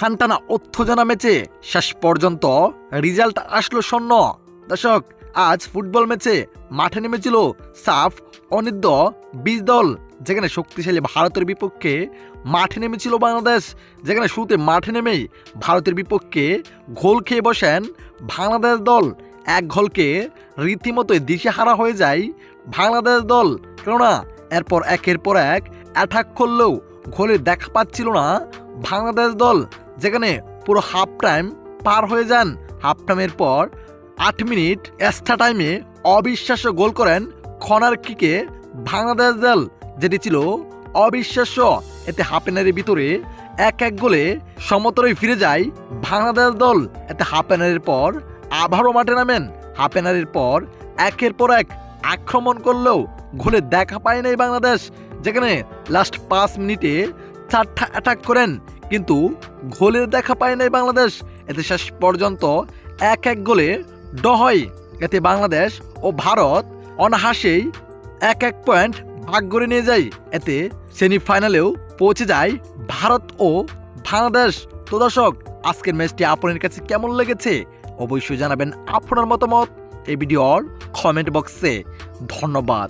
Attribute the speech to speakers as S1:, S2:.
S1: টানটানা উত্তেজনা ম্যাচে শেষ পর্যন্ত রেজাল্ট আসলো শূন্য। দর্শক, আজ ফুটবল ম্যাচে মাঠে নেমেছিল সাফ অনির্দ 20 দল, যেখানে শক্তিশালী ভারতের বিপক্ষে মাঠে নেমেছিল বাংলাদেশ, যেখানে শুরুতে মাঠে নেমেই ভারতের বিপক্ষে গোল খেয়ে বসেন বাংলাদেশ দল। এক গোলকে রীতিমতো দিশেহারা হয়ে যায় বাংলাদেশ দল, কেননা এরপর একের পর এক অ্যাটাক করলেও গোলের দেখা পাচ্ছিল না বাংলাদেশ দল, যেখানে পুরো হাফ টাইম পার হয়ে যান। হাফ টাইমের পর 8 মিনিট এক্সট্রা টাইমে অবিশ্বাস্য গোল করেন কর্নার কিকে বাংলাদেশ দল, যেটি ছিল অবিশ্বাস্য। এতে হাফ এনারের ভিতরে 1-1 গোলে সমতলে ফিরে যায় বাংলাদেশ দল। এতে হাফ এনারের পর আবারও মাঠে নামেন। হাফ এনারের পর একের পর এক আক্রমণ করলেও গোলের দেখা পায় নাই বাংলাদেশ, যেখানে লাস্ট 5 মিনিটে 4টা অ্যাটাক করেন, কিন্তু গোলের দেখা পায় নাই বাংলাদেশ। এতে শেষ পর্যন্ত 1-1 গোলে ড হয়। এতে বাংলাদেশ ও ভারত অনাহাসেই 1-1 পয়েন্ট ভাগ করে নিয়ে যায়। এতে সেমিফাইনালেও পৌঁছে যায় ভারত ও বাংলাদেশ। তো দর্শক, আজকের ম্যাচটি আপনার কাছে কেমন লেগেছে অবশ্যই জানাবেন আপনার মতামত এই ভিডিওর কমেন্ট বক্সে। ধন্যবাদ।